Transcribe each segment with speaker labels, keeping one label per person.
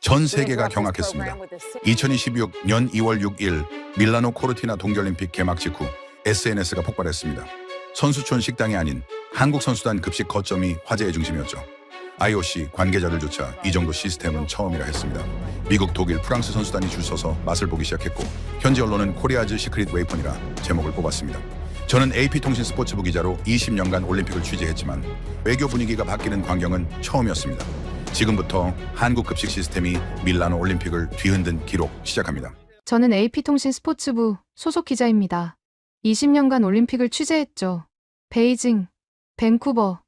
Speaker 1: 전 세계가 경악했습니다. 2026년 2월 6일 밀라노 코르티나 동계올림픽 개막 직후 SNS가 폭발했습니다. 선수촌 식당이 아닌 한국 선수단 급식 거점이 화제의 중심이었죠. IOC 관계자를 조차 이 정도 시스템은 처음이라 했습니다. 미국, 독일, 프랑스 선수단이 줄 서서 맛을 보기 시작했고 현지 언론은 코리아즈 시크릿 웨이폰이라 제목을 뽑았습니다. 저는 AP통신 스포츠부 기자로 20년간 올림픽을 취재했지만 외교 분위기가 바뀌는 광경은 처음이었습니다. 지금부터 한국 급식 시스템이 밀라노 올림픽을 뒤흔든 기록 시작합니다.
Speaker 2: 저는 AP통신 스포츠부 소속 기자입니다. 20년간 올림픽을 취재했죠. 베이징, 밴쿠버,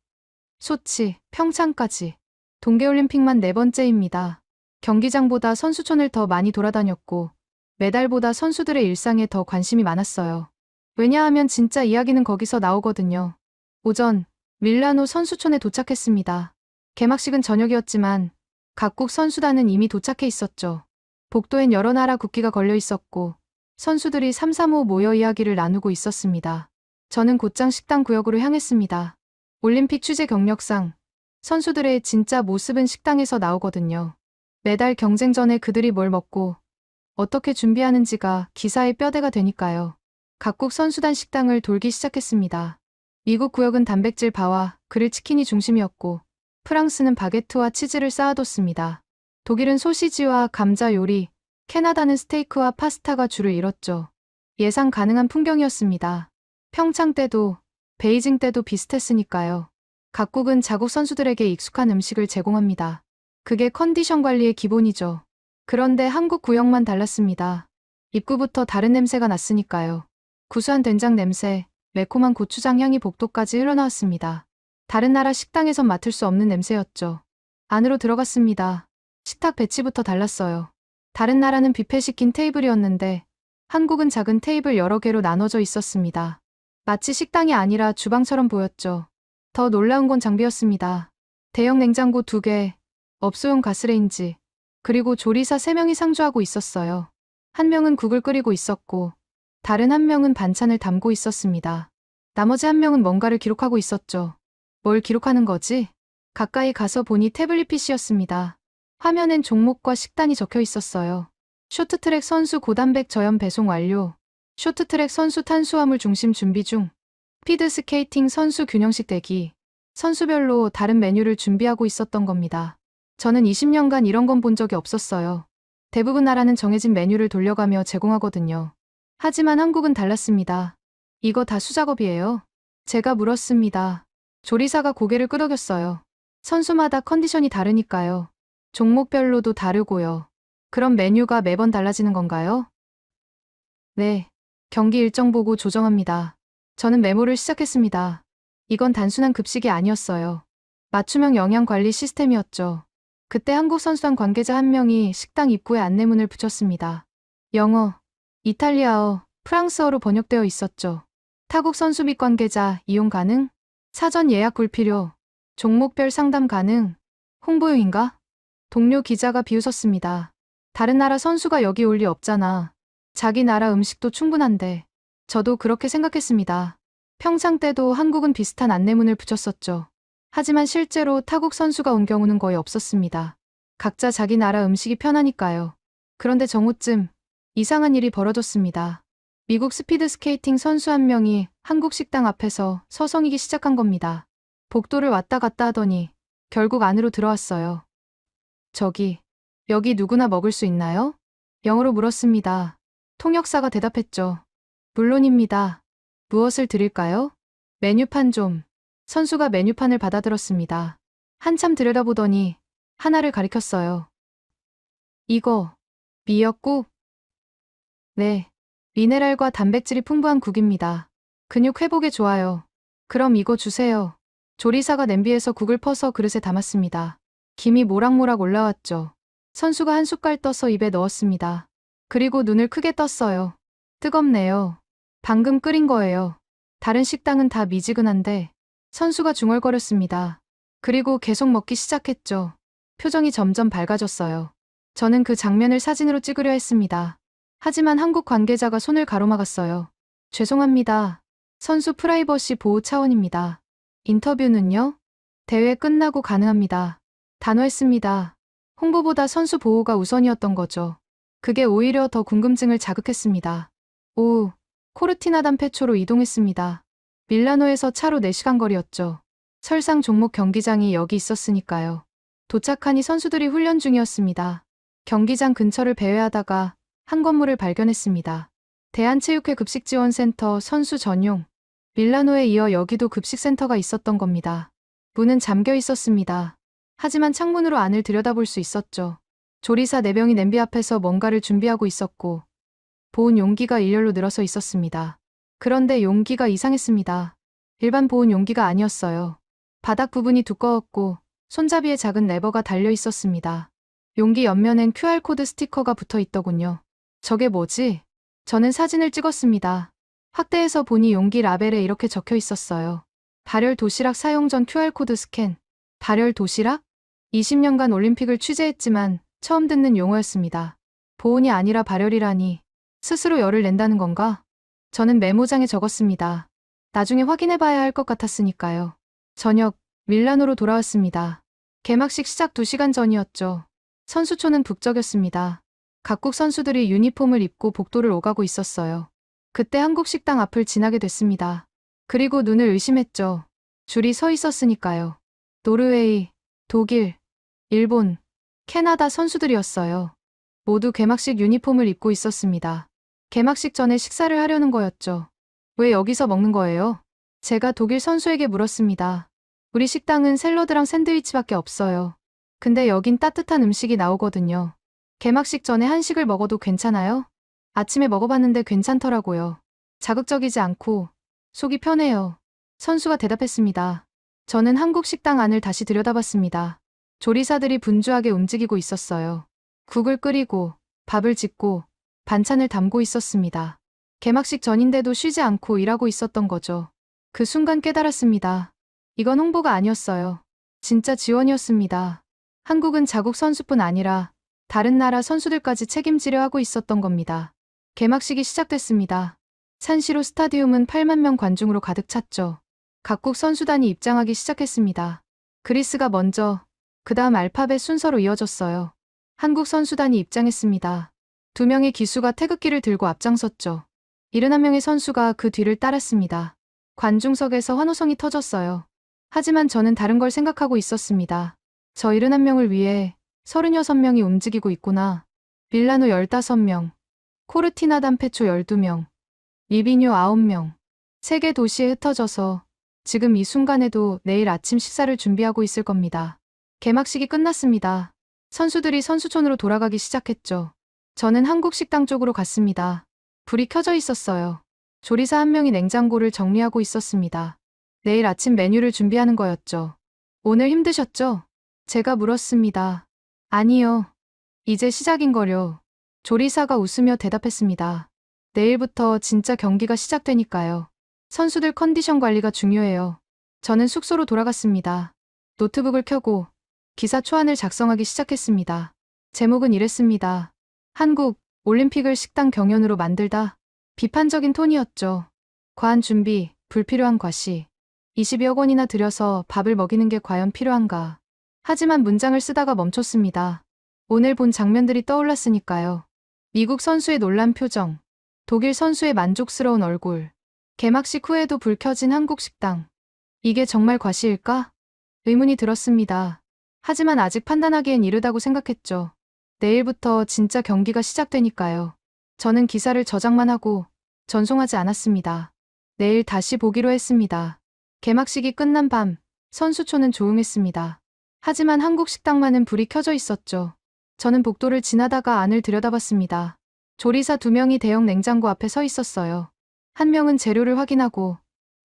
Speaker 2: 소치, 평창까지. 동계올림픽만 4번째입니다. 경기장보다 선수촌을 더 많이 돌아다녔고 메달보다 선수들의 일상에 더 관심이 많았어요. 왜냐하면 진짜 이야기는 거기서 나오거든요. 오전, 밀라노 선수촌에 도착했습니다. 개막식은 저녁이었지만 각국 선수단은 이미 도착해 있었죠. 복도엔 여러 나라 국기가 걸려 있었고 선수들이 삼삼오오 모여 이야기를 나누고 있었습니다. 저는 곧장 식당 구역으로 향했습니다. 올림픽 취재 경력상 선수들의 진짜 모습은 식당에서 나오거든요. 메달 경쟁 전에 그들이 뭘 먹고 어떻게 준비하는지가 기사의 뼈대가 되니까요. 각국 선수단 식당을 돌기 시작했습니다. 미국 구역은 단백질 바와 그릴 치킨이 중심이었고 프랑스는 바게트와 치즈를 쌓아뒀습니다. 독일은 소시지와 감자 요리, 캐나다는 스테이크와 파스타가 주를 이뤘죠. 예상 가능한 풍경이었습니다. 평창 때도 베이징 때도 비슷했으니까요. 각국은 자국 선수들에게 익숙한 음식을 제공합니다. 그게 컨디션 관리의 기본이죠. 그런데 한국 구역만 달랐습니다. 입구부터 다른 냄새가 났으니까요. 구수한 된장 냄새, 매콤한 고추장 향이 복도까지 흘러나왔습니다. 다른 나라 식당에선 맡을 수 없는 냄새였죠. 안으로 들어갔습니다. 식탁 배치부터 달랐어요. 다른 나라는 뷔페 시킨 테이블이었는데 한국은 작은 테이블 여러 개로 나눠져 있었습니다. 마치 식당이 아니라 주방처럼 보였죠. 더 놀라운 건 장비였습니다. 대형 냉장고 2개, 업소용 가스레인지, 그리고 조리사 3명이 상주하고 있었어요. 한 명은 국을 끓이고 있었고 다른 한 명은 반찬을 담고 있었습니다. 나머지 한 명은 뭔가를 기록하고 있었죠. 뭘 기록하는 거지? 가까이 가서 보니 태블릿 PC였습니다. 화면엔 종목과 식단이 적혀 있었어요. 쇼트트랙 선수 고단백 저염 배송 완료. 쇼트트랙 선수 탄수화물 중심 준비 중. 피드스케이팅 선수 균형식 대기. 선수별로 다른 메뉴를 준비하고 있었던 겁니다. 저는 20년간 이런 건 본 적이 없었어요. 대부분 나라는 정해진 메뉴를 돌려가며 제공하거든요. 하지만 한국은 달랐습니다. 이거 다 수작업이에요? 제가 물었습니다. 조리사가 고개를 끄덕였어요. 선수마다 컨디션이 다르니까요. 종목별로도 다르고요. 그럼 메뉴가 매번 달라지는 건가요? 네. 경기 일정 보고 조정합니다. 저는 메모를 시작했습니다. 이건 단순한 급식이 아니었어요. 맞춤형 영양관리 시스템이었죠. 그때 한국 선수단 관계자 한 명이 식당 입구에 안내문을 붙였습니다. 영어, 이탈리아어, 프랑스어로 번역되어 있었죠. 타국 선수 및 관계자 이용 가능? 사전 예약 불필요. 종목별 상담 가능. 홍보용인가? 동료 기자가 비웃었습니다. 다른 나라 선수가 여기 올 리 없잖아. 자기 나라 음식도 충분한데. 저도 그렇게 생각했습니다. 평창 때도 한국은 비슷한 안내문을 붙였었죠. 하지만 실제로 타국 선수가 온 경우는 거의 없었습니다. 각자 자기 나라 음식이 편하니까요. 그런데 정오쯤 이상한 일이 벌어졌습니다. 미국 스피드 스케이팅 선수 한 명이 한국 식당 앞에서 서성이기 시작한 겁니다. 복도를 왔다 갔다 하더니 결국 안으로 들어왔어요. 여기 누구나 먹을 수 있나요? 영어로 물었습니다. 통역사가 대답했죠. 물론입니다. 무엇을 드릴까요? 메뉴판 좀. 선수가 메뉴판을 받아들었습니다. 한참 들여다보더니 하나를 가리켰어요. 이거, 미역국? 네. 미네랄과 단백질이 풍부한 국입니다. 근육 회복에 좋아요. 그럼 이거 주세요. 조리사가 냄비에서 국을 퍼서 그릇에 담았습니다. 김이 모락모락 올라왔죠. 선수가 한 숟갈 떠서 입에 넣었습니다. 그리고 눈을 크게 떴어요. 뜨겁네요. 방금 끓인 거예요. 다른 식당은 다 미지근한데 선수가 중얼거렸습니다. 그리고 계속 먹기 시작했죠. 표정이 점점 밝아졌어요. 저는 그 장면을 사진으로 찍으려 했습니다. 하지만 한국 관계자가 손을 가로막았어요. 죄송합니다. 선수 프라이버시 보호 차원입니다. 인터뷰는요? 대회 끝나고 가능합니다. 단호했습니다. 홍보보다 선수 보호가 우선이었던 거죠. 그게 오히려 더 궁금증을 자극했습니다. 오후, 코르티나 단페초로 이동했습니다. 밀라노에서 차로 4시간 거리였죠. 설상 종목 경기장이 여기 있었으니까요. 도착하니 선수들이 훈련 중이었습니다. 경기장 근처를 배회하다가 한 건물을 발견했습니다. 대한체육회 급식지원센터 선수 전용. 밀라노에 이어 여기도 급식센터가 있었던 겁니다. 문은 잠겨 있었습니다. 하지만 창문으로 안을 들여다볼 수 있었죠. 조리사 4명이 냄비 앞에서 뭔가를 준비하고 있었고 보온 용기가 일렬로 늘어서 있었습니다. 그런데 용기가 이상했습니다. 일반 보온 용기가 아니었어요. 바닥 부분이 두꺼웠고 손잡이에 작은 레버가 달려 있었습니다. 용기 옆면엔 QR코드 스티커가 붙어 있더군요. 저게 뭐지? 저는 사진을 찍었습니다. 확대해서 보니 용기 라벨에 이렇게 적혀 있었어요. 발열 도시락 사용 전 QR코드 스캔. 발열 도시락? 20년간 올림픽을 취재했지만 처음 듣는 용어였습니다. 보온이 아니라 발열이라니. 스스로 열을 낸다는 건가? 저는 메모장에 적었습니다. 나중에 확인해봐야 할 것 같았으니까요. 저녁, 밀라노로 돌아왔습니다. 개막식 시작 2시간 전이었죠. 선수촌은 북적였습니다. 각국 선수들이 유니폼을 입고 복도를 오가고 있었어요. 그때 한국 식당 앞을 지나게 됐습니다. 그리고 눈을 의심했죠. 줄이 서 있었으니까요. 노르웨이, 독일, 일본, 캐나다 선수들이었어요. 모두 개막식 유니폼을 입고 있었습니다. 개막식 전에 식사를 하려는 거였죠. 왜 여기서 먹는 거예요? 제가 독일 선수에게 물었습니다. 우리 식당은 샐러드랑 샌드위치밖에 없어요. 근데 여긴 따뜻한 음식이 나오거든요. 개막식 전에 한식을 먹어도 괜찮아요? 아침에 먹어봤는데 괜찮더라고요. 자극적이지 않고 속이 편해요. 선수가 대답했습니다. 저는 한국 식당 안을 다시 들여다봤습니다. 조리사들이 분주하게 움직이고 있었어요. 국을 끓이고 밥을 짓고 반찬을 담고 있었습니다. 개막식 전인데도 쉬지 않고 일하고 있었던 거죠. 그 순간 깨달았습니다. 이건 홍보가 아니었어요. 진짜 지원이었습니다. 한국은 자국 선수뿐 아니라 다른 나라 선수들까지 책임지려 하고 있었던 겁니다. 개막식이 시작됐습니다. 산시로 스타디움은 8만 명 관중으로 가득 찼죠. 각국 선수단이 입장하기 시작했습니다. 그리스가 먼저, 그 다음 알파벳 순서로 이어졌어요. 한국 선수단이 입장했습니다. 2명의 기수가 태극기를 들고 앞장섰죠. 71명의 선수가 그 뒤를 따랐습니다. 관중석에서 환호성이 터졌어요. 하지만 저는 다른 걸 생각하고 있었습니다. 저 71명을 위해 36명이 움직이고 있구나. 밀라노 15명, 코르티나 단페초 12명, 리비뉴 9명. 세계 도시에 흩어져서 지금 이 순간에도 내일 아침 식사를 준비하고 있을 겁니다. 개막식이 끝났습니다. 선수들이 선수촌으로 돌아가기 시작했죠. 저는 한국 식당 쪽으로 갔습니다. 불이 켜져 있었어요. 조리사 한 명이 냉장고를 정리하고 있었습니다. 내일 아침 메뉴를 준비하는 거였죠. 오늘 힘드셨죠? 제가 물었습니다. 아니요. 이제 시작인 거려. 조리사가 웃으며 대답했습니다. 내일부터 진짜 경기가 시작되니까요. 선수들 컨디션 관리가 중요해요. 저는 숙소로 돌아갔습니다. 노트북을 켜고 기사 초안을 작성하기 시작했습니다. 제목은 이랬습니다. 한국 올림픽을 식당 경연으로 만들다. 비판적인 톤이었죠. 과한 준비, 불필요한 과시. 20여 원이나 들여서 밥을 먹이는 게 과연 필요한가. 하지만 문장을 쓰다가 멈췄습니다. 오늘 본 장면들이 떠올랐으니까요. 미국 선수의 놀란 표정, 독일 선수의 만족스러운 얼굴, 개막식 후에도 불 켜진 한국 식당. 이게 정말 과시일까? 의문이 들었습니다. 하지만 아직 판단하기엔 이르다고 생각했죠. 내일부터 진짜 경기가 시작되니까요. 저는 기사를 저장만 하고 전송하지 않았습니다. 내일 다시 보기로 했습니다. 개막식이 끝난 밤, 선수촌은 조용했습니다. 하지만 한국 식당만은 불이 켜져 있었죠. 저는 복도를 지나다가 안을 들여다봤습니다. 조리사 2명이 대형 냉장고 앞에 서 있었어요. 한 명은 재료를 확인하고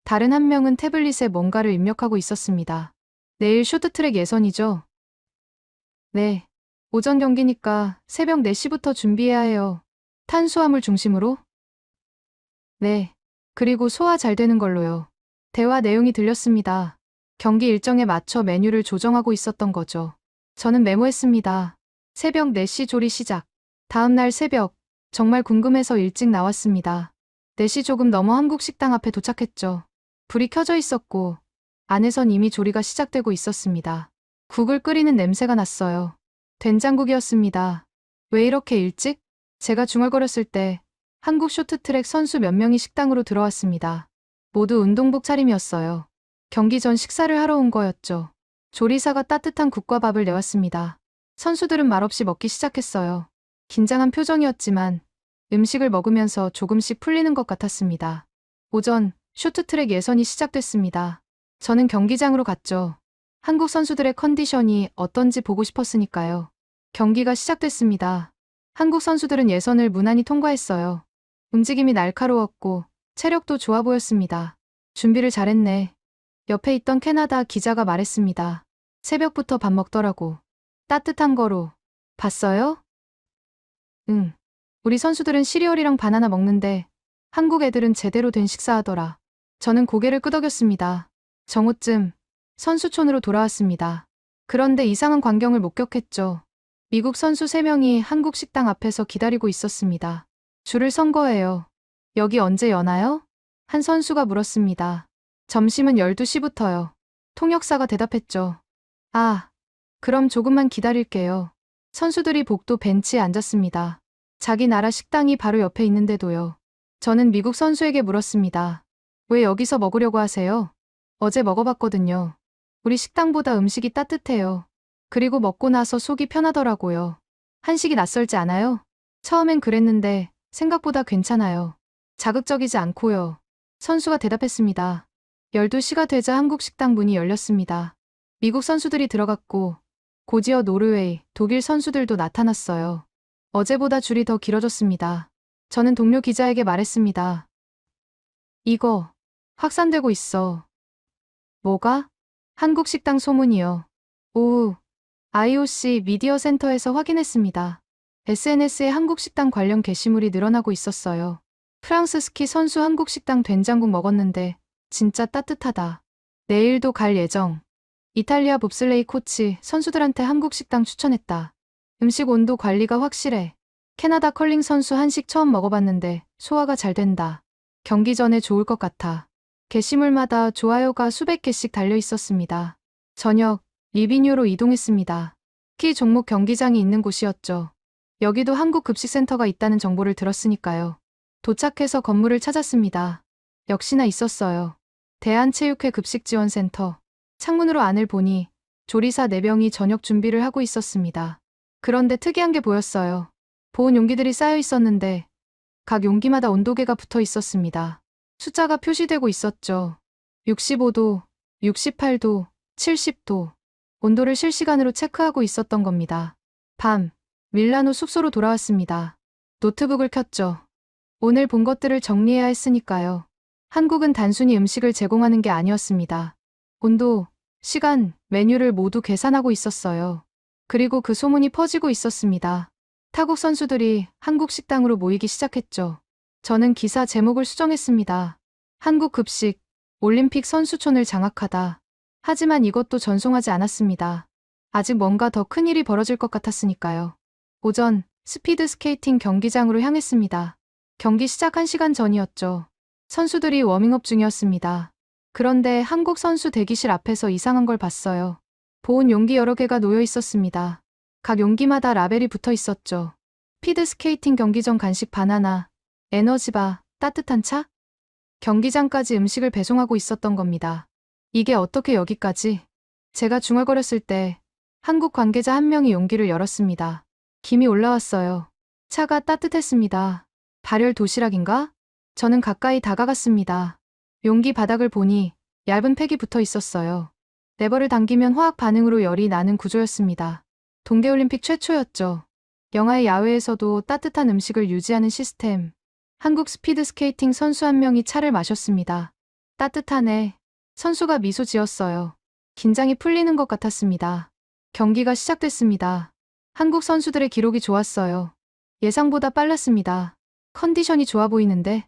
Speaker 2: 다른 한 명은 태블릿에 뭔가를 입력하고 있었습니다. 내일 쇼트트랙 예선이죠? 네. 오전 경기니까 새벽 4시부터 준비해야 해요. 탄수화물 중심으로? 네. 그리고 소화 잘 되는 걸로요. 대화 내용이 들렸습니다. 경기 일정에 맞춰 메뉴를 조정하고 있었던 거죠. 저는 메모했습니다. 새벽 4시 조리 시작. 다음 날 새벽, 정말 궁금해서 일찍 나왔습니다. 4시 조금 넘어 한국 식당 앞에 도착했죠. 불이 켜져 있었고 안에선 이미 조리가 시작되고 있었습니다. 국을 끓이는 냄새가 났어요. 된장국이었습니다. 왜 이렇게 일찍? 제가 중얼거렸을 때 한국 쇼트트랙 선수 몇 명이 식당으로 들어왔습니다. 모두 운동복 차림이었어요. 경기 전 식사를 하러 온 거였죠. 조리사가 따뜻한 국과 밥을 내왔습니다. 선수들은 말없이 먹기 시작했어요. 긴장한 표정이었지만 음식을 먹으면서 조금씩 풀리는 것 같았습니다. 오전 쇼트트랙 예선이 시작됐습니다. 저는 경기장으로 갔죠. 한국 선수들의 컨디션이 어떤지 보고 싶었으니까요. 경기가 시작됐습니다. 한국 선수들은 예선을 무난히 통과했어요. 움직임이 날카로웠고 체력도 좋아 보였습니다. 준비를 잘했네. 옆에 있던 캐나다 기자가 말했습니다. 새벽부터 밥 먹더라고. 따뜻한 거로. 봤어요? 응. 우리 선수들은 시리얼이랑 바나나 먹는데 한국 애들은 제대로 된 식사하더라. 저는 고개를 끄덕였습니다. 정오쯤 선수촌으로 돌아왔습니다. 그런데 이상한 광경을 목격했죠. 미국 선수 3명이 한국 식당 앞에서 기다리고 있었습니다. 줄을 선 거예요. 여기 언제 여나요? 한 선수가 물었습니다. 점심은 12시부터요. 통역사가 대답했죠. 아, 그럼 조금만 기다릴게요. 선수들이 복도 벤치에 앉았습니다. 자기 나라 식당이 바로 옆에 있는데도요. 저는 미국 선수에게 물었습니다. 왜 여기서 먹으려고 하세요? 어제 먹어봤거든요. 우리 식당보다 음식이 따뜻해요. 그리고 먹고 나서 속이 편하더라고요. 한식이 낯설지 않아요? 처음엔 그랬는데 생각보다 괜찮아요. 자극적이지 않고요. 선수가 대답했습니다. 12시가 되자 한국 식당 문이 열렸습니다. 미국 선수들이 들어갔고 곧이어 노르웨이, 독일 선수들도 나타났어요. 어제보다 줄이 더 길어졌습니다. 저는 동료 기자에게 말했습니다. 이거 확산되고 있어. 뭐가? 한국 식당 소문이요. 오후 IOC 미디어 센터에서 확인했습니다. SNS에 한국 식당 관련 게시물이 늘어나고 있었어요. 프랑스 스키 선수 한국 식당 된장국 먹었는데 진짜 따뜻하다. 내일도 갈 예정. 이탈리아 봅슬레이 코치 선수들한테 한국 식당 추천했다. 음식 온도 관리가 확실해. 캐나다 컬링 선수 한식 처음 먹어봤는데 소화가 잘 된다. 경기 전에 좋을 것 같아. 게시물마다 좋아요가 수백 개씩 달려 있었습니다. 저녁 리비뉴로 이동했습니다. 스키 종목 경기장이 있는 곳이었죠. 여기도 한국 급식센터가 있다는 정보를 들었으니까요. 도착해서 건물을 찾았습니다. 역시나 있었어요. 대한체육회 급식지원센터. 창문으로 안을 보니 조리사 4명이 저녁 준비를 하고 있었습니다. 그런데 특이한 게 보였어요. 보온 용기들이 쌓여 있었는데 각 용기마다 온도계가 붙어 있었습니다. 숫자가 표시되고 있었죠. 65도, 68도, 70도. 온도를 실시간으로 체크하고 있었던 겁니다. 밤, 밀라노 숙소로 돌아왔습니다. 노트북을 켰죠. 오늘 본 것들을 정리해야 했으니까요. 한국은 단순히 음식을 제공하는 게 아니었습니다. 온도, 시간, 메뉴를 모두 계산하고 있었어요. 그리고 그 소문이 퍼지고 있었습니다. 타국 선수들이 한국 식당으로 모이기 시작했죠. 저는 기사 제목을 수정했습니다. 한국 급식, 올림픽 선수촌을 장악하다. 하지만 이것도 전송하지 않았습니다. 아직 뭔가 더 큰 일이 벌어질 것 같았으니까요. 오전 스피드 스케이팅 경기장으로 향했습니다. 경기 시작 1시간 전이었죠. 선수들이 워밍업 중이었습니다. 그런데 한국 선수 대기실 앞에서 이상한 걸 봤어요. 보온 용기 여러 개가 놓여 있었습니다. 각 용기마다 라벨이 붙어 있었죠. 스피드 스케이팅 경기 전 간식 바나나, 에너지바, 따뜻한 차? 경기장까지 음식을 배송하고 있었던 겁니다. 이게 어떻게 여기까지? 제가 중얼거렸을 때 한국 관계자 한 명이 용기를 열었습니다. 김이 올라왔어요. 차가 따뜻했습니다. 발열 도시락인가? 저는 가까이 다가갔습니다. 용기 바닥을 보니 얇은 팩이 붙어 있었어요. 레버를 당기면 화학 반응으로 열이 나는 구조였습니다. 동계올림픽 최초였죠. 영하의 야외에서도 따뜻한 음식을 유지하는 시스템. 한국 스피드 스케이팅 선수 한 명이 차를 마셨습니다. 따뜻하네. 선수가 미소 지었어요. 긴장이 풀리는 것 같았습니다. 경기가 시작됐습니다. 한국 선수들의 기록이 좋았어요. 예상보다 빨랐습니다. 컨디션이 좋아 보이는데?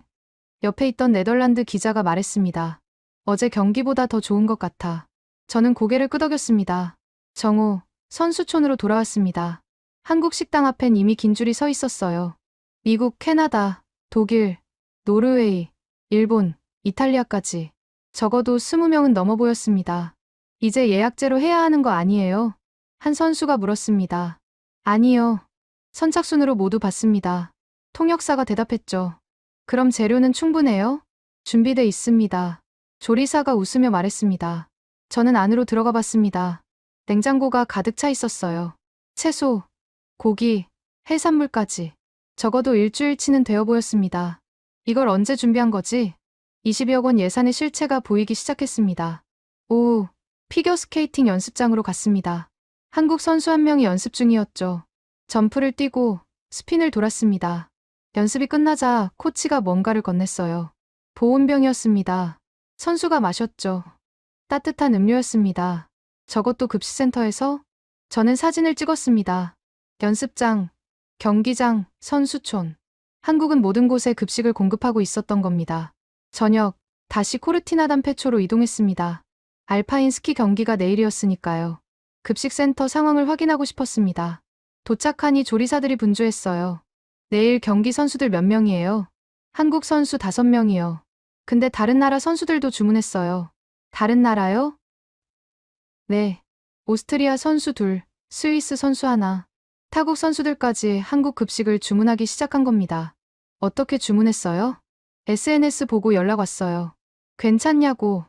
Speaker 2: 옆에 있던 네덜란드 기자가 말했습니다. 어제 경기보다 더 좋은 것 같아. 저는 고개를 끄덕였습니다. 정오, 선수촌으로 돌아왔습니다. 한국 식당 앞엔 이미 긴 줄이 서 있었어요. 미국, 캐나다, 독일, 노르웨이, 일본, 이탈리아까지. 적어도 20명은 넘어 보였습니다. 이제 예약제로 해야 하는 거 아니에요? 한 선수가 물었습니다. 아니요. 선착순으로 모두 받습니다. 통역사가 대답했죠. 그럼 재료는 충분해요? 준비돼 있습니다. 조리사가 웃으며 말했습니다. 저는 안으로 들어가 봤습니다. 냉장고가 가득 차 있었어요. 채소, 고기, 해산물까지. 적어도 일주일치는 되어 보였습니다. 이걸 언제 준비한 거지? 20여 원 예산의 실체가 보이기 시작했습니다. 오후, 피겨스케이팅 연습장으로 갔습니다. 한국 선수 한 명이 연습 중이었죠. 점프를 뛰고 스핀을 돌았습니다. 연습이 끝나자 코치가 뭔가를 건넸어요. 보온병이었습니다. 선수가 마셨죠. 따뜻한 음료였습니다. 저것도 급식센터에서? 저는 사진을 찍었습니다. 연습장, 경기장, 선수촌. 한국은 모든 곳에 급식을 공급하고 있었던 겁니다. 저녁, 다시 코르티나 담페초로 이동했습니다. 알파인 스키 경기가 내일이었으니까요. 급식센터 상황을 확인하고 싶었습니다. 도착하니 조리사들이 분주했어요. 내일 경기 선수들 몇 명이에요? 한국 선수 5명이요. 근데 다른 나라 선수들도 주문했어요. 다른 나라요? 네. 오스트리아 선수 2, 스위스 선수 1. 타국 선수들까지 한국 급식을 주문하기 시작한 겁니다. 어떻게 주문했어요? SNS 보고 연락 왔어요. 괜찮냐고.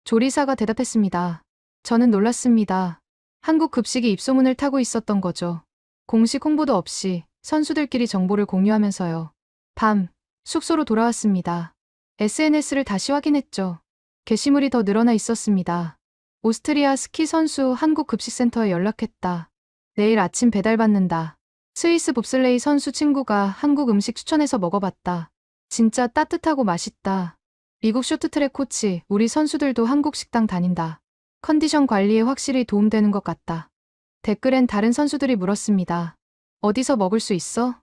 Speaker 2: 조리사가 대답했습니다. 저는 놀랐습니다. 한국 급식이 입소문을 타고 있었던 거죠. 공식 홍보도 없이 선수들끼리 정보를 공유하면서요. 밤, 숙소로 돌아왔습니다. SNS를 다시 확인했죠. 게시물이 더 늘어나 있었습니다. 오스트리아 스키 선수 한국 급식센터에 연락했다. 내일 아침 배달받는다. 스위스 봅슬레이 선수 친구가 한국 음식 추천해서 먹어봤다. 진짜 따뜻하고 맛있다. 미국 쇼트트랙 코치, 우리 선수들도 한국 식당 다닌다. 컨디션 관리에 확실히 도움되는 것 같다. 댓글엔 다른 선수들이 물었습니다. 어디서 먹을 수 있어?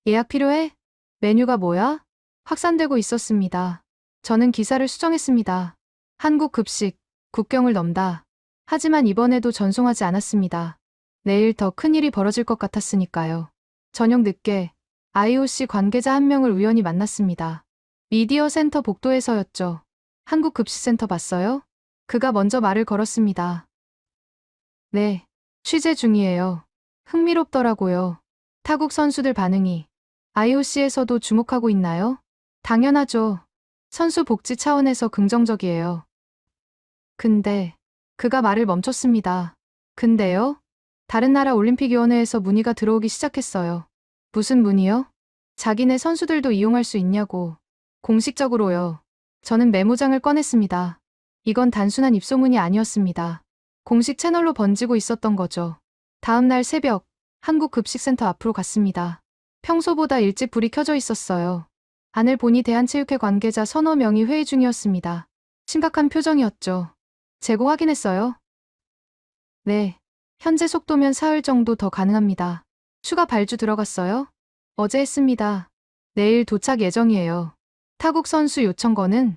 Speaker 2: 예약 필요해? 메뉴가 뭐야? 확산되고 있었습니다. 저는 기사를 수정했습니다. 한국 급식, 국경을 넘다. 하지만 이번에도 전송하지 않았습니다. 내일 더 큰 일이 벌어질 것 같았으니까요. 저녁 늦게 IOC 관계자 한 명을 우연히 만났습니다. 미디어 센터 복도에서였죠. 한국 급식센터 봤어요? 그가 먼저 말을 걸었습니다. 네, 취재 중이에요. 흥미롭더라고요. 타국 선수들 반응이. IOC에서도 주목하고 있나요? 당연하죠. 선수 복지 차원에서 긍정적이에요. 근데, 그가 말을 멈췄습니다. 근데요? 다른 나라 올림픽위원회에서 문의가 들어오기 시작했어요. 무슨 문의요? 자기네 선수들도 이용할 수 있냐고. 공식적으로요. 저는 메모장을 꺼냈습니다. 이건 단순한 입소문이 아니었습니다. 공식 채널로 번지고 있었던 거죠. 다음 날 새벽, 한국 급식센터 앞으로 갔습니다. 평소보다 일찍 불이 켜져 있었어요. 안을 보니 대한체육회 관계자 서너 명이 회의 중이었습니다. 심각한 표정이었죠. 재고 확인했어요? 네. 현재 속도면 사흘 정도 더 가능합니다. 추가 발주 들어갔어요? 어제 했습니다. 내일 도착 예정이에요. 타국 선수 요청건은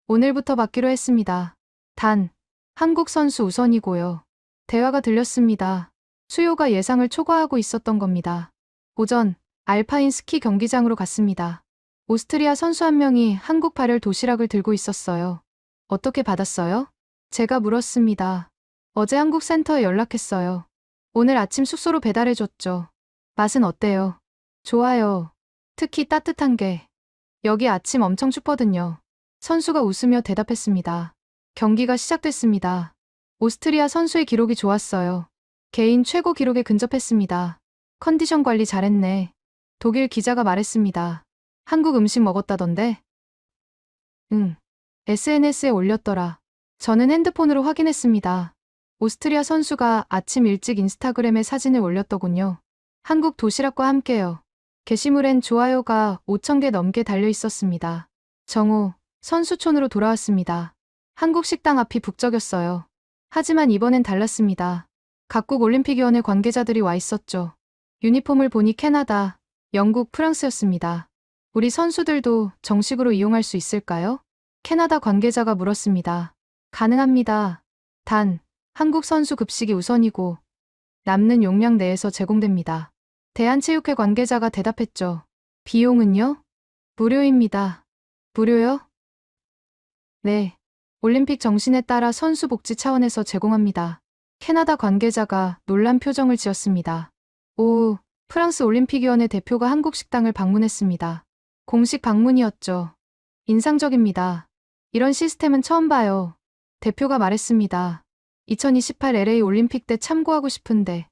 Speaker 2: 오늘부터 받기로 했습니다. 단, 한국 선수 우선이고요. 대화가 들렸습니다. 수요가 예상을 초과하고 있었던 겁니다. 오전, 알파인 스키 경기장으로 갔습니다. 오스트리아 선수 한 명이 한국 발열 도시락을 들고 있었어요. 어떻게 받았어요? 제가 물었습니다. 어제 한국 센터에 연락했어요. 오늘 아침 숙소로 배달해줬죠. 맛은 어때요? 좋아요. 특히 따뜻한 게. 여기 아침 엄청 춥거든요. 선수가 웃으며 대답했습니다. 경기가 시작됐습니다. 오스트리아 선수의 기록이 좋았어요. 개인 최고 기록에 근접했습니다. 컨디션 관리 잘했네. 독일 기자가 말했습니다. 한국 음식 먹었다던데? 응. SNS에 올렸더라. 저는 핸드폰으로 확인했습니다. 오스트리아 선수가 아침 일찍 인스타그램에 사진을 올렸더군요. 한국 도시락과 함께요. 게시물엔 좋아요가 5,000개 넘게 달려 있었습니다. 정오, 선수촌으로 돌아왔습니다. 한국 식당 앞이 북적였어요. 하지만 이번엔 달랐습니다. 각국 올림픽위원회 관계자들이 와 있었죠. 유니폼을 보니 캐나다, 영국, 프랑스였습니다. 우리 선수들도 정식으로 이용할 수 있을까요? 캐나다 관계자가 물었습니다. 가능합니다. 단, 한국 선수 급식이 우선이고 남는 용량 내에서 제공됩니다. 대한체육회 관계자가 대답했죠. 비용은요? 무료입니다. 무료요? 네. 올림픽 정신에 따라 선수 복지 차원에서 제공합니다. 캐나다 관계자가 놀란 표정을 지었습니다. 오후, 프랑스 올림픽위원회 대표가 한국 식당을 방문했습니다. 공식 방문이었죠. 인상적입니다. 이런 시스템은 처음 봐요. 대표가 말했습니다. 2028 LA 올림픽 때 참고하고 싶은데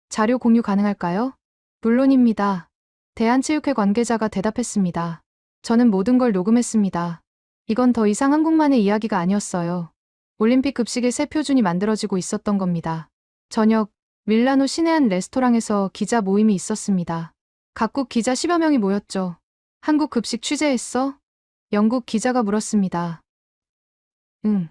Speaker 2: 자료 공유 가능할까요? 물론입니다. 대한체육회 관계자가 대답했습니다. 저는 모든 걸 녹음했습니다. 이건 더 이상 한국만의 이야기가 아니었어요. 올림픽 급식의 새 표준이 만들어지고 있었던 겁니다. 저녁, 밀라노 시내 한 레스토랑에서 기자 모임이 있었습니다. 각국 기자 10여 명이 모였죠. 한국 급식 취재했어? 영국 기자가 물었습니다. 응,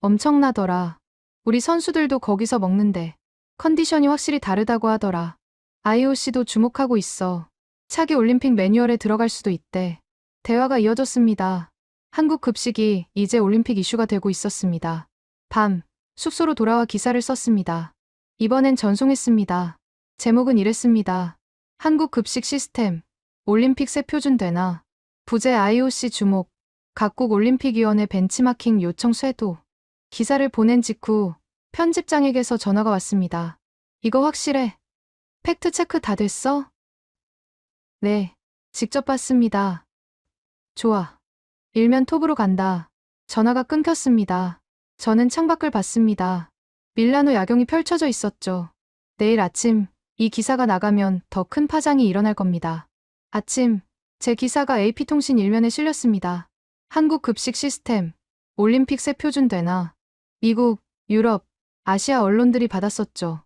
Speaker 2: 엄청나더라. 우리 선수들도 거기서 먹는데 컨디션이 확실히 다르다고 하더라. IOC도 주목하고 있어. 차기 올림픽 매뉴얼에 들어갈 수도 있대. 대화가 이어졌습니다. 한국 급식이 이제 올림픽 이슈가 되고 있었습니다. 밤, 숙소로 돌아와 기사를 썼습니다. 이번엔 전송했습니다. 제목은 이랬습니다. 한국 급식 시스템, 올림픽 새 표준 되나? 부재 IOC 주목, 각국 올림픽위원회 벤치마킹 요청 쇄도. 기사를 보낸 직후 편집장에게서 전화가 왔습니다. 이거 확실해? 팩트 체크 다 됐어? 네, 직접 봤습니다. 좋아. 일면 톱으로 간다. 전화가 끊겼습니다. 저는 창밖을 봤습니다. 밀라노 야경이 펼쳐져 있었죠. 내일 아침 이 기사가 나가면 더 큰 파장이 일어날 겁니다. 아침 제 기사가 AP통신 일면에 실렸습니다. 한국 급식 시스템, 올림픽 새 표준 되나? 미국, 유럽, 아시아 언론들이 받았었죠.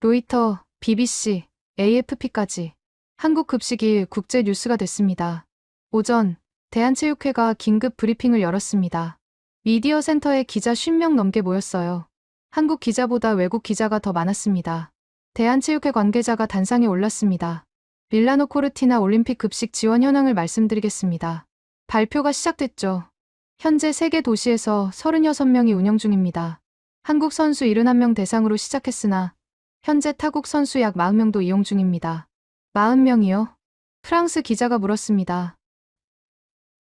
Speaker 2: 로이터, BBC, AFP까지. 한국 급식이 국제 뉴스가 됐습니다. 오전, 대한체육회가 긴급 브리핑을 열었습니다. 미디어 센터에 기자 50명 넘게 모였어요. 한국 기자보다 외국 기자가 더 많았습니다. 대한체육회 관계자가 단상에 올랐습니다. 밀라노 코르티나 올림픽 급식 지원 현황을 말씀드리겠습니다. 발표가 시작됐죠. 현재 세계 도시에서 36명이 운영 중입니다. 한국 선수 71명 대상으로 시작했으나 현재 타국 선수 약 40명도 이용 중입니다. 40명이요? 프랑스 기자가 물었습니다.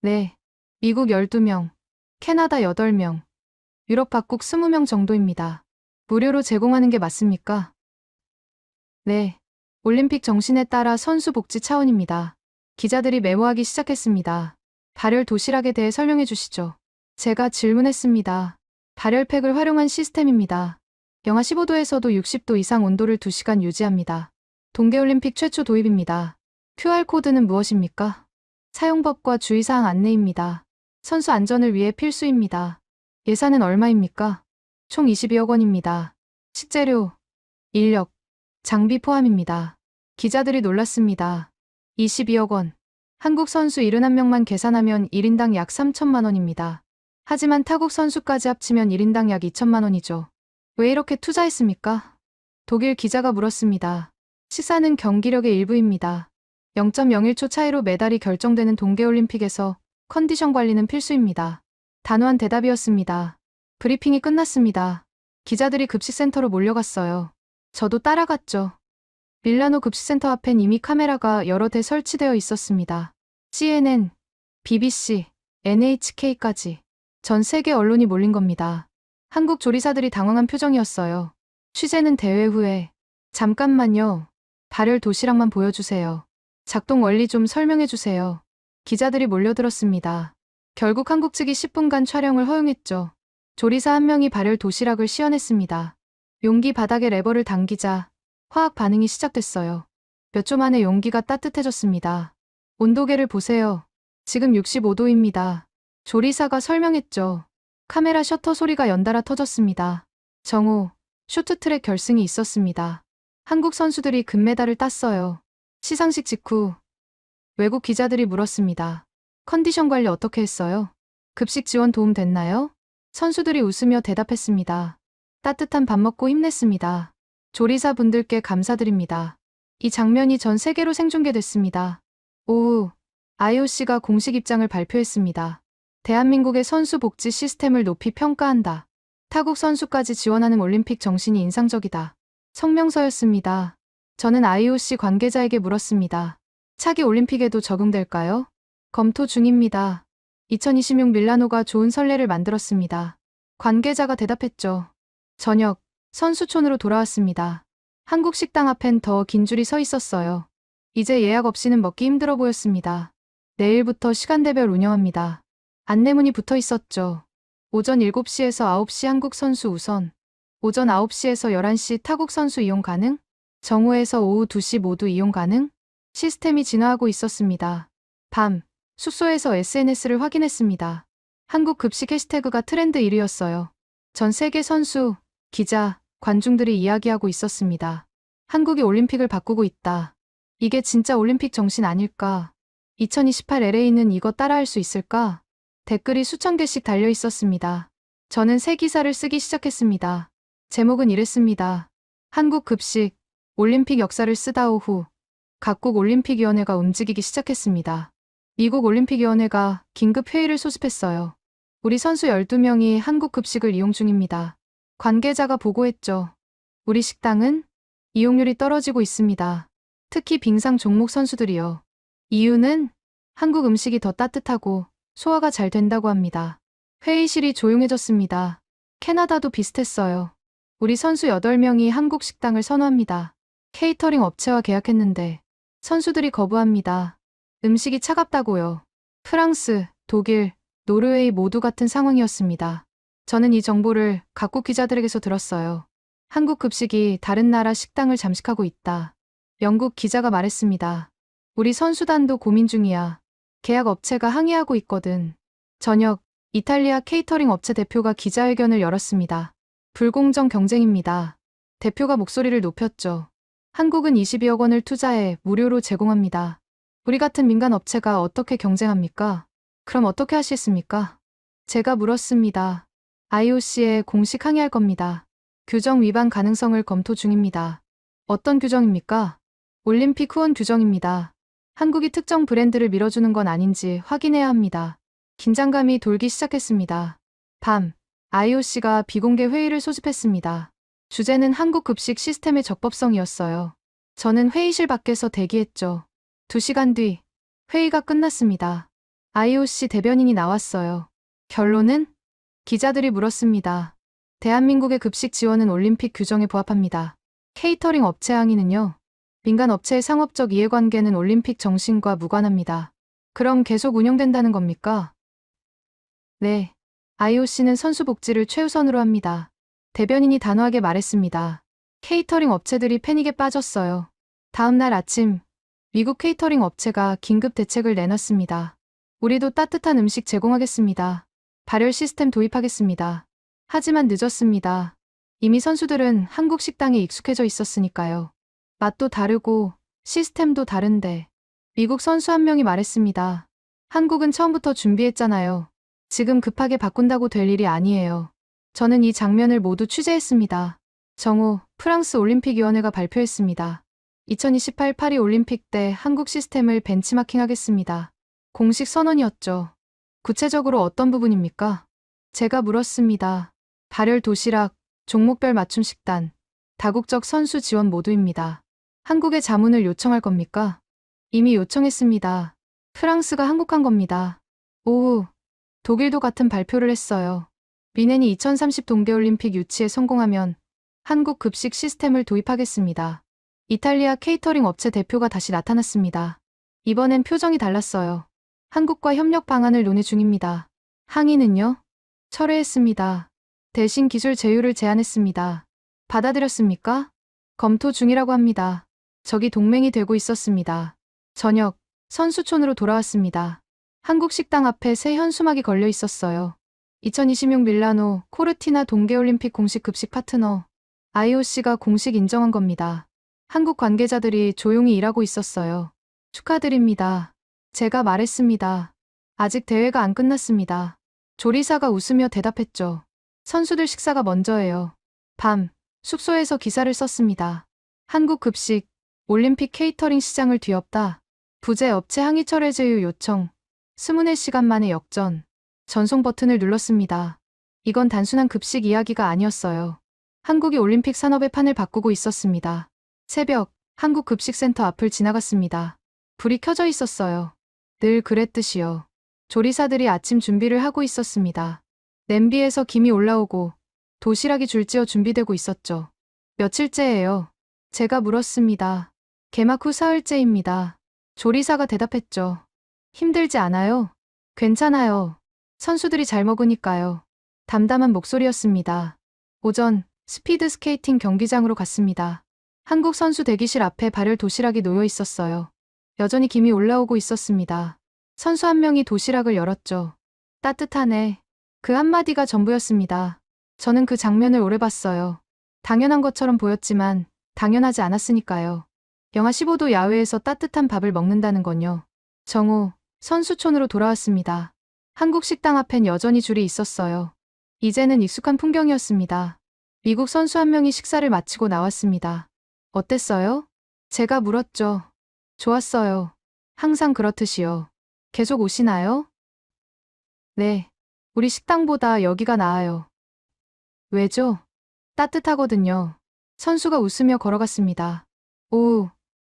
Speaker 2: 네. 미국 12명, 캐나다 8명, 유럽 각국 20명 정도입니다. 무료로 제공하는 게 맞습니까? 네. 올림픽 정신에 따라 선수 복지 차원입니다. 기자들이 메모하기 시작했습니다. 발열 도시락에 대해 설명해 주시죠. 제가 질문했습니다. 발열팩을 활용한 시스템입니다. 영하 15도에서도 60도 이상 온도를 2시간 유지합니다. 동계올림픽 최초 도입입니다. QR코드는 무엇입니까? 사용법과 주의사항 안내입니다. 선수 안전을 위해 필수입니다. 예산은 얼마입니까? 총 22억 원입니다. 식재료, 인력, 장비 포함입니다. 기자들이 놀랐습니다. 22억 원. 한국 선수 71명만 계산하면 1인당 약 3천만 원입니다. 하지만 타국 선수까지 합치면 1인당 약 2천만 원이죠. 왜 이렇게 투자했습니까? 독일 기자가 물었습니다. 시사는 경기력의 일부입니다. 0.01초 차이로 메달이 결정되는 동계올림픽에서 컨디션 관리는 필수입니다. 단호한 대답이었습니다. 브리핑이 끝났습니다. 기자들이 급식센터로 몰려갔어요. 저도 따라갔죠. 밀라노 급식센터 앞엔 이미 카메라가 여러 대 설치되어 있었습니다. CNN, BBC, NHK까지 전 세계 언론이 몰린 겁니다. 한국 조리사들이 당황한 표정이었어요. 취재는 대회 후에. 잠깐만요. 발열 도시락만 보여주세요. 작동 원리 좀 설명해 주세요. 기자들이 몰려들었습니다. 결국 한국 측이 10분간 촬영을 허용했죠. 조리사 한 명이 발열 도시락을 시연했습니다. 용기 바닥에 레버를 당기자 화학 반응이 시작됐어요. 몇 초 만에 용기가 따뜻해졌습니다. 온도계를 보세요. 지금 65도입니다. 조리사가 설명했죠. 카메라 셔터 소리가 연달아 터졌습니다. 정오, 쇼트트랙 결승이 있었습니다. 한국 선수들이 금메달을 땄어요. 시상식 직후 외국 기자들이 물었습니다. 컨디션 관리 어떻게 했어요? 급식 지원 도움 됐나요? 선수들이 웃으며 대답했습니다. 따뜻한 밥 먹고 힘냈습니다. 조리사분들께 감사드립니다. 이 장면이 전 세계로 생중계됐습니다. 오후, IOC가 공식 입장을 발표했습니다. 대한민국의 선수 복지 시스템을 높이 평가한다. 타국 선수까지 지원하는 올림픽 정신이 인상적이다. 성명서였습니다. 저는 IOC 관계자에게 물었습니다. 차기 올림픽에도 적용될까요? 검토 중입니다. 2026 밀라노가 좋은 선례를 만들었습니다. 관계자가 대답했죠. 저녁, 선수촌으로 돌아왔습니다. 한국 식당 앞엔 더 긴 줄이 서 있었어요. 이제 예약 없이는 먹기 힘들어 보였습니다. 내일부터 시간대별 운영합니다. 안내문이 붙어 있었죠. 오전 7시에서 9시 한국 선수 우선, 오전 9시에서 11시 타국 선수 이용 가능, 정오에서 오후 2시 모두 이용 가능, 시스템이 진화하고 있었습니다. 밤, 숙소에서 SNS를 확인했습니다. 한국 급식 해시태그가 트렌드 1위였어요. 전 세계 선수, 기자, 관중들이 이야기하고 있었습니다. 한국이 올림픽을 바꾸고 있다. 이게 진짜 올림픽 정신 아닐까? 2028 LA는 이거 따라할 수 있을까? 댓글이 수천 개씩 달려 있었습니다. 저는 새 기사를 쓰기 시작했습니다. 제목은 이랬습니다. 한국 급식, 올림픽 역사를 쓰다 오후, 각국 올림픽위원회가 움직이기 시작했습니다. 미국 올림픽위원회가 긴급 회의를 소집했어요. 우리 선수 12명이 한국 급식을 이용 중입니다. 관계자가 보고했죠. 우리 식당은 이용률이 떨어지고 있습니다. 특히 빙상 종목 선수들이요. 이유는 한국 음식이 더 따뜻하고 소화가 잘 된다고 합니다. 회의실이 조용해졌습니다. 캐나다도 비슷했어요. 우리 선수 8명이 한국 식당을 선호합니다. 케이터링 업체와 계약했는데 선수들이 거부합니다. 음식이 차갑다고요. 프랑스, 독일, 노르웨이 모두 같은 상황이었습니다. 저는 이 정보를 각국 기자들에게서 들었어요. 한국 급식이 다른 나라 식당을 잠식하고 있다. 영국 기자가 말했습니다. 우리 선수단도 고민 중이야. 계약 업체가 항의하고 있거든. 저녁, 이탈리아 케이터링 업체 대표가 기자회견을 열었습니다. 불공정 경쟁입니다. 대표가 목소리를 높였죠. 한국은 22억 원을 투자해 무료로 제공합니다. 우리 같은 민간 업체가 어떻게 경쟁합니까? 그럼 어떻게 하시겠습니까? 제가 물었습니다. IOC에 공식 항의할 겁니다. 규정 위반 가능성을 검토 중입니다. 어떤 규정입니까? 올림픽 후원 규정입니다. 한국이 특정 브랜드를 밀어주는 건 아닌지 확인해야 합니다. 긴장감이 돌기 시작했습니다. 밤, IOC가 비공개 회의를 소집했습니다. 주제는 한국 급식 시스템의 적법성이었어요. 저는 회의실 밖에서 대기했죠. 2시간 뒤, 회의가 끝났습니다. IOC 대변인이 나왔어요. 결론은? 기자들이 물었습니다. 대한민국의 급식 지원은 올림픽 규정에 부합합니다. 케이터링 업체 항의는요? 민간 업체의 상업적 이해관계는 올림픽 정신과 무관합니다. 그럼 계속 운영된다는 겁니까? 네. IOC는 선수 복지를 최우선으로 합니다. 대변인이 단호하게 말했습니다. 케이터링 업체들이 패닉에 빠졌어요. 다음 날 아침, 미국 케이터링 업체가 긴급 대책을 내놨습니다. 우리도 따뜻한 음식 제공하겠습니다. 발열 시스템 도입하겠습니다. 하지만 늦었습니다. 이미 선수들은 한국 식당에 익숙해져 있었으니까요. 맛도 다르고 시스템도 다른데. 미국 선수 한 명이 말했습니다. 한국은 처음부터 준비했잖아요. 지금 급하게 바꾼다고 될 일이 아니에요. 저는 이 장면을 모두 취재했습니다. 정오, 프랑스 올림픽위원회가 발표했습니다. 2028 파리 올림픽 때 한국 시스템을 벤치마킹하겠습니다. 공식 선언이었죠. 구체적으로 어떤 부분입니까? 제가 물었습니다. 발열 도시락, 종목별 맞춤 식단, 다국적 선수 지원 모두입니다. 한국에 자문을 요청할 겁니까? 이미 요청했습니다. 프랑스가 항복한 겁니다. 오후, 독일도 같은 발표를 했어요. 미넨이 2030 동계올림픽 유치에 성공하면 한국 급식 시스템을 도입하겠습니다. 이탈리아 케이터링 업체 대표가 다시 나타났습니다. 이번엔 표정이 달랐어요. 한국과 협력 방안을 논의 중입니다. 항의는요? 철회했습니다. 대신 기술 제휴를 제안했습니다. 받아들였습니까? 검토 중이라고 합니다. 적이 동맹이 되고 있었습니다. 저녁, 선수촌으로 돌아왔습니다. 한국 식당 앞에 새 현수막이 걸려 있었어요. 2026 밀라노 코르티나 동계올림픽 공식 급식 파트너 IOC가 공식 인정한 겁니다. 한국 관계자들이 조용히 일하고 있었어요. 축하드립니다. 제가 말했습니다. 아직 대회가 안 끝났습니다. 조리사가 웃으며 대답했죠. 선수들 식사가 먼저예요. 밤, 숙소에서 기사를 썼습니다. 한국 급식, 올림픽 케이터링 시장을 뒤엎다. 부재 업체 항의 철회 제휴 요청. 24시간 만에 역전. 전송 버튼을 눌렀습니다. 이건 단순한 급식 이야기가 아니었어요. 한국이 올림픽 산업의 판을 바꾸고 있었습니다. 새벽, 한국 급식센터 앞을 지나갔습니다. 불이 켜져 있었어요. 늘 그랬듯이요. 조리사들이 아침 준비를 하고 있었습니다. 냄비에서 김이 올라오고 도시락이 줄지어 준비되고 있었죠. 며칠째예요. 제가 물었습니다. 개막 후 사흘째입니다. 조리사가 대답했죠. 힘들지 않아요? 괜찮아요. 선수들이 잘 먹으니까요. 담담한 목소리였습니다. 오전 스피드 스케이팅 경기장으로 갔습니다. 한국 선수 대기실 앞에 발열 도시락이 놓여 있었어요. 여전히 김이 올라오고 있었습니다. 선수 한 명이 도시락을 열었죠. 따뜻하네. 그 한마디가 전부였습니다. 저는 그 장면을 오래 봤어요. 당연한 것처럼 보였지만 당연하지 않았으니까요. 영하 15도 야외에서 따뜻한 밥을 먹는다는 건요. 정오, 선수촌으로 돌아왔습니다. 한국 식당 앞엔 여전히 줄이 있었어요. 이제는 익숙한 풍경이었습니다. 미국 선수 한 명이 식사를 마치고 나왔습니다. 어땠어요? 제가 물었죠. 좋았어요. 항상 그렇듯이요. 계속 오시나요? 네. 우리 식당보다 여기가 나아요. 왜죠? 따뜻하거든요. 선수가 웃으며 걸어갔습니다. 오후,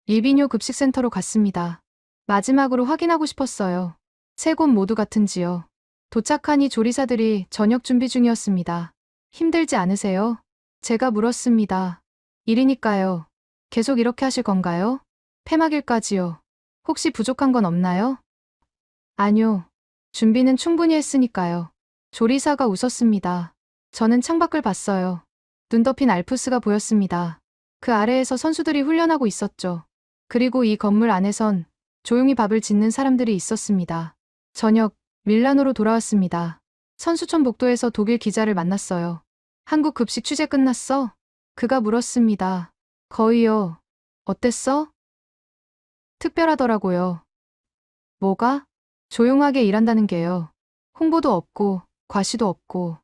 Speaker 2: 일비뇨 급식센터로 갔습니다. 마지막으로 확인하고 싶었어요. 세 곳 모두 같은지요. 도착하니 조리사들이 저녁 준비 중이었습니다. 힘들지 않으세요? 제가 물었습니다. 일이니까요. 계속 이렇게 하실 건가요? 폐막일까지요. 혹시 부족한 건 없나요? 아니요. 준비는 충분히 했으니까요. 조리사가 웃었습니다. 저는 창밖을 봤어요. 눈 덮인 알프스가 보였습니다. 그 아래에서 선수들이 훈련하고 있었죠. 그리고 이 건물 안에선 조용히 밥을 짓는 사람들이 있었습니다. 저녁, 밀라노로 돌아왔습니다. 선수촌 복도에서 독일 기자를 만났어요. 한국 급식 취재 끝났어? 그가 물었습니다. 거의요. 어땠어? 특별하더라고요. 뭐가? 조용하게 일한다는 게요. 홍보도 없고, 과시도 없고.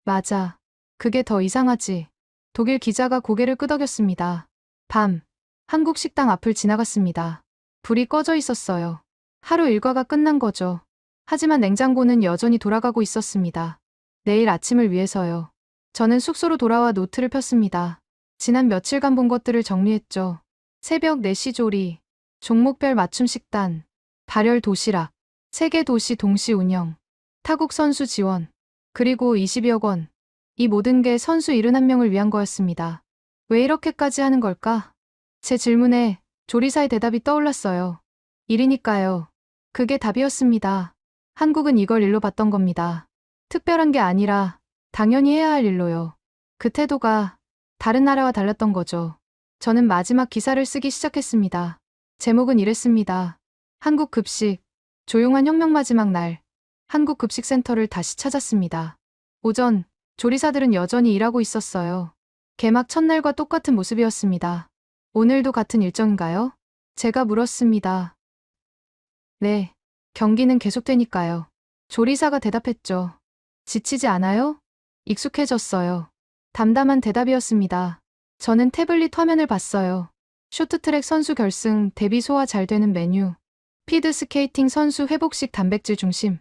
Speaker 2: 맞아. 그게 더 이상하지. 독일 기자가 고개를 끄덕였습니다. 밤, 한국 식당 앞을 지나갔습니다. 불이 꺼져 있었어요. 하루 일과가 끝난 거죠. 하지만 냉장고는 여전히 돌아가고 있었습니다. 내일 아침을 위해서요. 저는 숙소로 돌아와 노트를 폈습니다. 지난 며칠간 본 것들을 정리했죠. 새벽 4시 조리, 종목별 맞춤 식단, 발열 도시락, 세계 도시 동시 운영, 타국 선수 지원, 그리고 20여 원. 이 모든 게 선수 71명을 위한 거였습니다. 왜 이렇게까지 하는 걸까? 제 질문에 조리사의 대답이 떠올랐어요. 일이니까요. 그게 답이었습니다. 한국은 이걸 일로 봤던 겁니다. 특별한 게 아니라 당연히 해야 할 일로요. 그 태도가 다른 나라와 달랐던 거죠. 저는 마지막 기사를 쓰기 시작했습니다. 제목은 이랬습니다. 한국 급식, 조용한 혁명 마지막 날, 한국 급식센터를 다시 찾았습니다. 오전, 조리사들은 여전히 일하고 있었어요. 개막 첫날과 똑같은 모습이었습니다. 오늘도 같은 일정인가요? 제가 물었습니다. 네, 경기는 계속되니까요. 조리사가 대답했죠. 지치지 않아요? 익숙해졌어요. 담담한 대답이었습니다. 저는 태블릿 화면을 봤어요. 쇼트트랙 선수 결승 대비 소화 잘 되는 메뉴. 피드 스케이팅 선수 회복식 단백질 중심.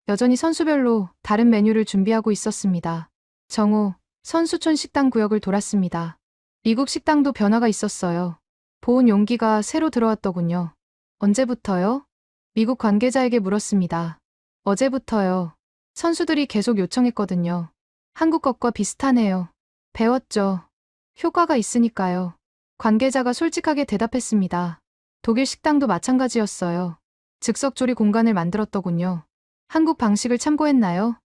Speaker 2: 여전히 선수별로 다른 메뉴를 준비하고 있었습니다. 정오, 선수촌 식당 구역을 돌았습니다. 미국 식당도 변화가 있었어요. 보온 용기가 새로 들어왔더군요. 언제부터요? 미국 관계자에게 물었습니다. 어제부터요. 선수들이 계속 요청했거든요. 한국 것과 비슷하네요. 배웠죠. 효과가 있으니까요. 관계자가 솔직하게 대답했습니다. 독일 식당도 마찬가지였어요. 즉석 조리 공간을 만들었더군요. 한국 방식을 참고했나요?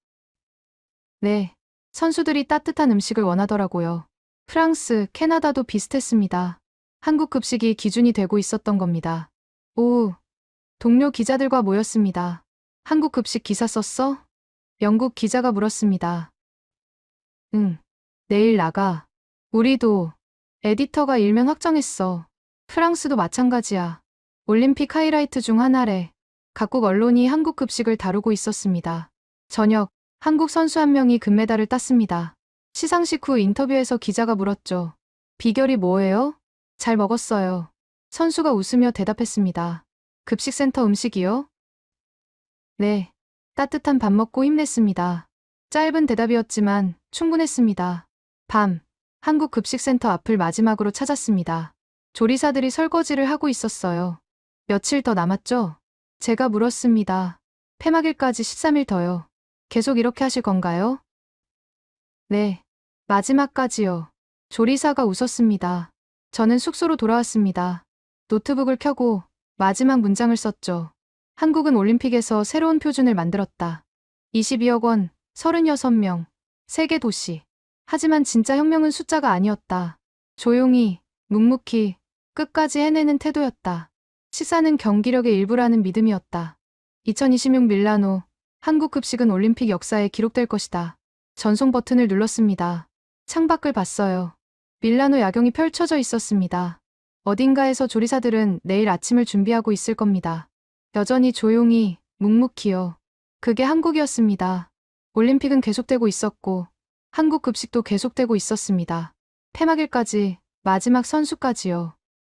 Speaker 2: 네. 선수들이 따뜻한 음식을 원하더라고요. 프랑스, 캐나다도 비슷했습니다. 한국 급식이 기준이 되고 있었던 겁니다. 오후, 동료 기자들과 모였습니다. 한국 급식 기사 썼어? 영국 기자가 물었습니다. 응, 내일 나가. 우리도. 에디터가 일면 확정했어. 프랑스도 마찬가지야. 올림픽 하이라이트 중 하나래. 각국 언론이 한국 급식을 다루고 있었습니다. 저녁, 한국 선수 한 명이 금메달을 땄습니다. 시상식 후 인터뷰에서 기자가 물었죠. 비결이 뭐예요? 잘 먹었어요. 선수가 웃으며 대답했습니다. 급식센터 음식이요? 네. 따뜻한 밥 먹고 힘냈습니다. 짧은 대답이었지만 충분했습니다. 밤, 한국 급식센터 앞을 마지막으로 찾았습니다. 조리사들이 설거지를 하고 있었어요. 며칠 더 남았죠? 제가 물었습니다. 폐막일까지 13일 더요. 계속 이렇게 하실 건가요? 네. 마지막까지요. 조리사가 웃었습니다. 저는 숙소로 돌아왔습니다. 노트북을 켜고 마지막 문장을 썼죠. 한국은 올림픽에서 새로운 표준을 만들었다. 22억 원, 36명, 세계 도시. 하지만 진짜 혁명은 숫자가 아니었다. 조용히, 묵묵히, 끝까지 해내는 태도였다. 식사는 경기력의 일부라는 믿음이었다. 2026 밀라노, 한국 급식은 올림픽 역사에 기록될 것이다. 전송 버튼을 눌렀습니다. 창밖을 봤어요. 밀라노 야경이 펼쳐져 있었습니다. 어딘가에서 조리사들은 내일 아침을 준비하고 있을 겁니다. 여전히 조용히, 묵묵히요. 그게 한국이었습니다. 올림픽은 계속되고 있었고, 한국 급식도 계속되고 있었습니다. 폐막일까지, 마지막 선수까지요.